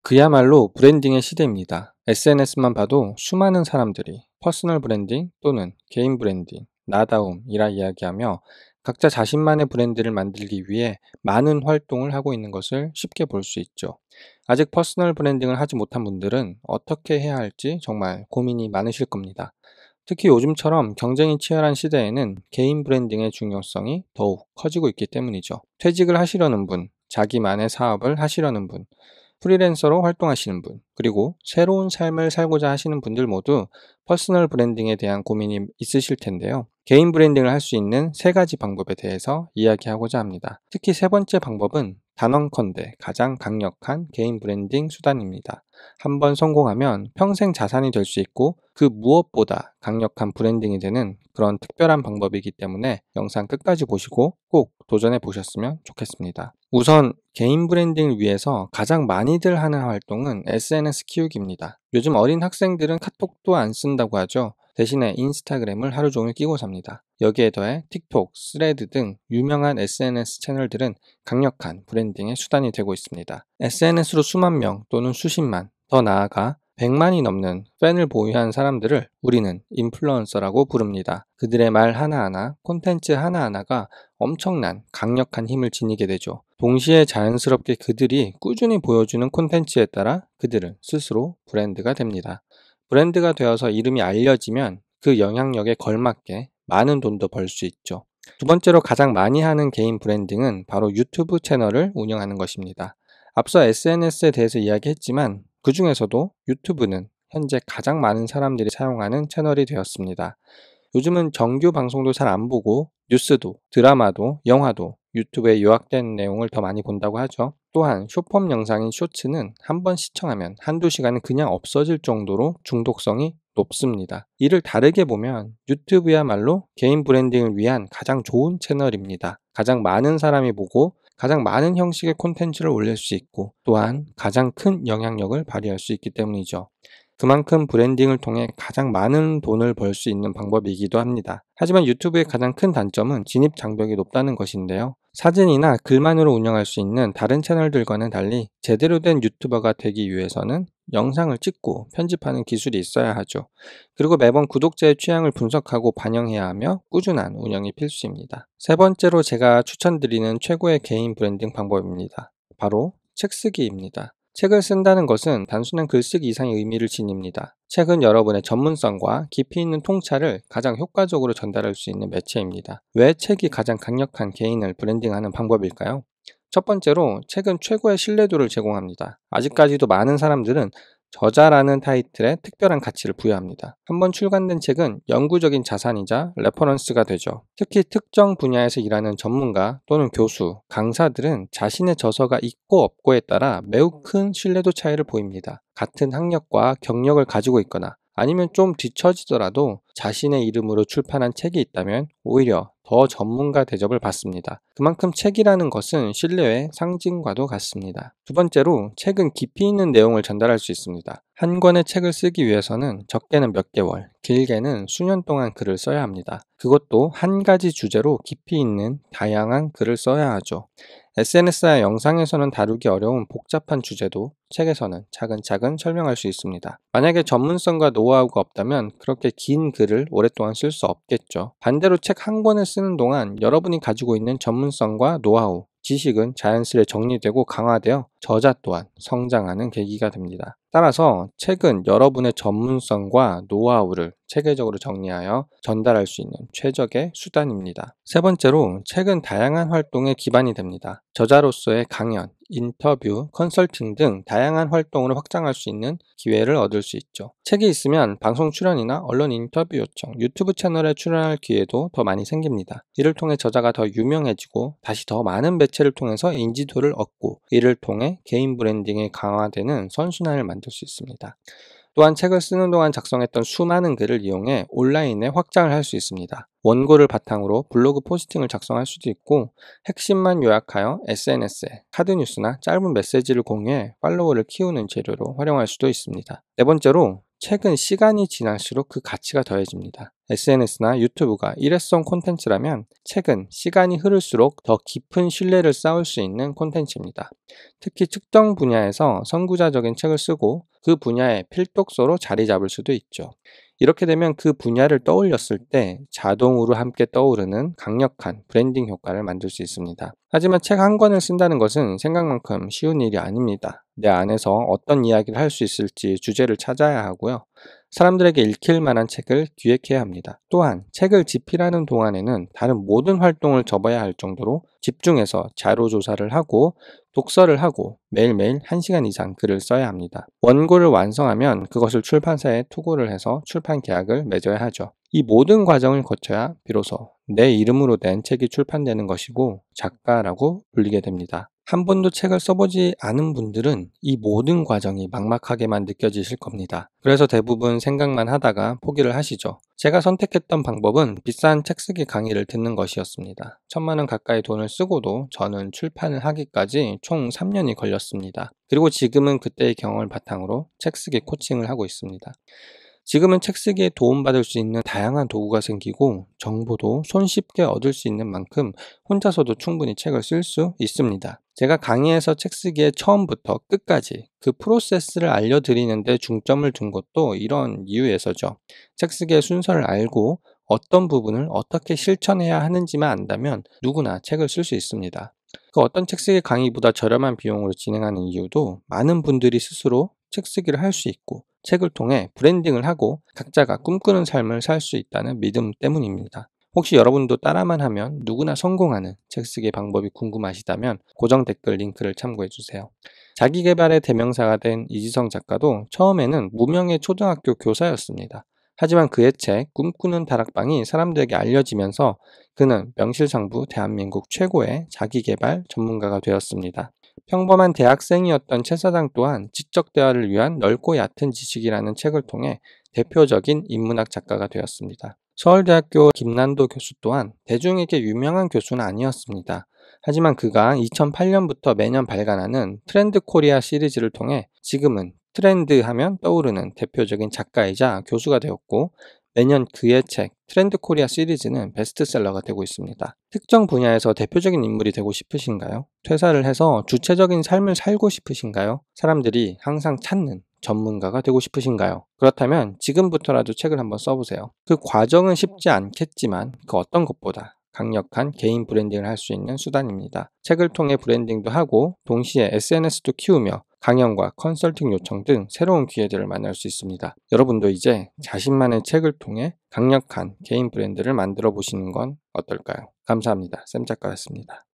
그야말로 브랜딩의 시대입니다. SNS만 봐도 수많은 사람들이 퍼스널 브랜딩 또는 개인 브랜딩, 나다움이라 이야기하며 각자 자신만의 브랜드를 만들기 위해 많은 활동을 하고 있는 것을 쉽게 볼 수 있죠. 아직 퍼스널 브랜딩을 하지 못한 분들은 어떻게 해야 할지 정말 고민이 많으실 겁니다. 특히 요즘처럼 경쟁이 치열한 시대에는 개인 브랜딩의 중요성이 더욱 커지고 있기 때문이죠. 퇴직을 하시려는 분, 자기만의 사업을 하시려는 분, 프리랜서로 활동하시는 분, 그리고 새로운 삶을 살고자 하시는 분들 모두 퍼스널 브랜딩에 대한 고민이 있으실 텐데요. 개인 브랜딩을 할 수 있는 세 가지 방법에 대해서 이야기하고자 합니다. 특히 세 번째 방법은 단언컨대 가장 강력한 개인 브랜딩 수단입니다. 한번 성공하면 평생 자산이 될 수 있고 그 무엇보다 강력한 브랜딩이 되는 그런 특별한 방법이기 때문에 영상 끝까지 보시고 꼭 도전해 보셨으면 좋겠습니다. 우선 개인 브랜딩을 위해서 가장 많이들 하는 활동은 SNS 키우기입니다. 요즘 어린 학생들은 카톡도 안 쓴다고 하죠. 대신에 인스타그램을 하루 종일 끼고 삽니다. 여기에 더해 틱톡, 스레드 등 유명한 SNS 채널들은 강력한 브랜딩의 수단이 되고 있습니다. SNS로 수만 명 또는 수십만, 더 나아가 100만이 넘는 팬을 보유한 사람들을 우리는 인플루언서라고 부릅니다. 그들의 말 하나하나, 콘텐츠 하나하나가 엄청난 강력한 힘을 지니게 되죠. 동시에 자연스럽게 그들이 꾸준히 보여주는 콘텐츠에 따라 그들은 스스로 브랜드가 됩니다. 브랜드가 되어서 이름이 알려지면 그 영향력에 걸맞게 많은 돈도 벌 수 있죠. 두 번째로 가장 많이 하는 개인 브랜딩은 바로 유튜브 채널을 운영하는 것입니다. 앞서 SNS에 대해서 이야기했지만 그 중에서도 유튜브는 현재 가장 많은 사람들이 사용하는 채널이 되었습니다. 요즘은 정규 방송도 잘 안 보고 뉴스도, 드라마도, 영화도 유튜브에 요약된 내용을 더 많이 본다고 하죠. 또한 쇼폼 영상인 쇼츠는 한 번 시청하면 한두 시간은 그냥 없어질 정도로 중독성이 높습니다. 이를 다르게 보면 유튜브야말로 개인 브랜딩을 위한 가장 좋은 채널입니다. 가장 많은 사람이 보고 가장 많은 형식의 콘텐츠를 올릴 수 있고 또한 가장 큰 영향력을 발휘할 수 있기 때문이죠. 그만큼 브랜딩을 통해 가장 많은 돈을 벌 수 있는 방법이기도 합니다. 하지만 유튜브의 가장 큰 단점은 진입 장벽이 높다는 것인데요. 사진이나 글만으로 운영할 수 있는 다른 채널들과는 달리 제대로 된 유튜버가 되기 위해서는 영상을 찍고 편집하는 기술이 있어야 하죠. 그리고 매번 구독자의 취향을 분석하고 반영해야 하며 꾸준한 운영이 필수입니다. 세 번째로 제가 추천드리는 최고의 개인 브랜딩 방법입니다. 바로 책 쓰기입니다. 책을 쓴다는 것은 단순한 글쓰기 이상의 의미를 지닙니다. 책은 여러분의 전문성과 깊이 있는 통찰을 가장 효과적으로 전달할 수 있는 매체입니다. 왜 책이 가장 강력한 개인을 브랜딩하는 방법일까요? 첫 번째로 책은 최고의 신뢰도를 제공합니다. 아직까지도 많은 사람들은 저자라는 타이틀에 특별한 가치를 부여합니다. 한번 출간된 책은 영구적인 자산이자 레퍼런스가 되죠. 특히 특정 분야에서 일하는 전문가 또는 교수, 강사들은 자신의 저서가 있고 없고에 따라 매우 큰 신뢰도 차이를 보입니다. 같은 학력과 경력을 가지고 있거나 아니면 좀 뒤처지더라도 자신의 이름으로 출판한 책이 있다면 오히려 더 전문가 대접을 받습니다. 그만큼 책이라는 것은 신뢰의 상징과도 같습니다. 두 번째로 책은 깊이 있는 내용을 전달할 수 있습니다. 한 권의 책을 쓰기 위해서는 적게는 몇 개월, 길게는 수년 동안 글을 써야 합니다. 그것도 한 가지 주제로 깊이 있는 다양한 글을 써야 하죠. SNS나 영상에서는 다루기 어려운 복잡한 주제도 책에서는 차근차근 설명할 수 있습니다. 만약에 전문성과 노하우가 없다면 그렇게 긴 글을 오랫동안 쓸 수 없겠죠. 반대로 책 한 권을 쓰는 동안 여러분이 가지고 있는 전문성과 노하우, 지식은 자연스레 정리되고 강화되어 저자 또한 성장하는 계기가 됩니다. 따라서 책은 여러분의 전문성과 노하우를 체계적으로 정리하여 전달할 수 있는 최적의 수단입니다. 세 번째로 책은 다양한 활동의 기반이 됩니다. 저자로서의 강연, 인터뷰, 컨설팅 등 다양한 활동으로 확장할 수 있는 기회를 얻을 수 있죠. 책이 있으면 방송 출연이나 언론 인터뷰 요청, 유튜브 채널에 출연할 기회도 더 많이 생깁니다. 이를 통해 저자가 더 유명해지고 다시 더 많은 매체를 통해서 인지도를 얻고 이를 통해 개인 브랜딩이 강화되는 선순환을 만들 수 있습니다. 또한 책을 쓰는 동안 작성했던 수많은 글을 이용해 온라인에 확장을 할 수 있습니다. 원고를 바탕으로 블로그 포스팅을 작성할 수도 있고 핵심만 요약하여 SNS에 카드뉴스나 짧은 메시지를 공유해 팔로워를 키우는 재료로 활용할 수도 있습니다. 네 번째로 책은 시간이 지날수록 그 가치가 더해집니다. SNS나 유튜브가 일회성 콘텐츠라면 책은 시간이 흐를수록 더 깊은 신뢰를 쌓을 수 있는 콘텐츠입니다. 특히 특정 분야에서 선구자적인 책을 쓰고 그 분야의 필독서로 자리 잡을 수도 있죠. 이렇게 되면 그 분야를 떠올렸을 때 자동으로 함께 떠오르는 강력한 브랜딩 효과를 만들 수 있습니다. 하지만 책 한 권을 쓴다는 것은 생각만큼 쉬운 일이 아닙니다. 내 안에서 어떤 이야기를 할 수 있을지 주제를 찾아야 하고요. 사람들에게 읽힐 만한 책을 기획해야 합니다. 또한 책을 집필하는 동안에는 다른 모든 활동을 접어야 할 정도로 집중해서 자료 조사를 하고 독서를 하고 매일매일 1시간 이상 글을 써야 합니다. 원고를 완성하면 그것을 출판사에 투고를 해서 출판 계약을 맺어야 하죠. 이 모든 과정을 거쳐야 비로소 내 이름으로 낸 책이 출판되는 것이고 작가라고 불리게 됩니다. 한 번도 책을 써보지 않은 분들은 이 모든 과정이 막막하게만 느껴지실 겁니다. 그래서 대부분 생각만 하다가 포기를 하시죠. 제가 선택했던 방법은 비싼 책 쓰기 강의를 듣는 것이었습니다. 1,000만 원 가까이 돈을 쓰고도 저는 출판을 하기까지 총 3년이 걸렸습니다. 그리고 지금은 그때의 경험을 바탕으로 책 쓰기 코칭을 하고 있습니다. 지금은 책 쓰기에 도움받을 수 있는 다양한 도구가 생기고 정보도 손쉽게 얻을 수 있는 만큼 혼자서도 충분히 책을 쓸 수 있습니다. 제가 강의에서 책 쓰기에 처음부터 끝까지 그 프로세스를 알려드리는데 중점을 둔 것도 이런 이유에서죠. 책 쓰기의 순서를 알고 어떤 부분을 어떻게 실천해야 하는지만 안다면 누구나 책을 쓸 수 있습니다. 그 어떤 책 쓰기 강의보다 저렴한 비용으로 진행하는 이유도 많은 분들이 스스로 책 쓰기를 할 수 있고 책을 통해 브랜딩을 하고 각자가 꿈꾸는 삶을 살 수 있다는 믿음 때문입니다. 혹시 여러분도 따라만 하면 누구나 성공하는 책 쓰기 방법이 궁금하시다면 고정 댓글 링크를 참고해주세요. 자기계발의 대명사가 된 이지성 작가도 처음에는 무명의 초등학교 교사였습니다. 하지만 그의 책 꿈꾸는 다락방이 사람들에게 알려지면서 그는 명실상부 대한민국 최고의 자기계발 전문가가 되었습니다. 평범한 대학생이었던 최 사장 또한 지적 대화를 위한 넓고 얕은 지식이라는 책을 통해 대표적인 인문학 작가가 되었습니다. 서울대학교 김난도 교수 또한 대중에게 유명한 교수는 아니었습니다. 하지만 그가 2008년부터 매년 발간하는 트렌드 코리아 시리즈를 통해 지금은 트렌드 하면 떠오르는 대표적인 작가이자 교수가 되었고 매년 그의 책 트렌드 코리아 시리즈는 베스트셀러가 되고 있습니다. 특정 분야에서 대표적인 인물이 되고 싶으신가요? 퇴사를 해서 주체적인 삶을 살고 싶으신가요? 사람들이 항상 찾는 전문가가 되고 싶으신가요? 그렇다면 지금부터라도 책을 한번 써보세요. 그 과정은 쉽지 않겠지만 그 어떤 것보다 강력한 개인 브랜딩을 할 수 있는 수단입니다. 책을 통해 브랜딩도 하고 동시에 SNS도 키우며 강연과 컨설팅 요청 등 새로운 기회들을 만날 수 있습니다. 여러분도 이제 자신만의 책을 통해 강력한 개인 브랜드를 만들어 보시는 건 어떨까요? 감사합니다. 쌤 작가였습니다.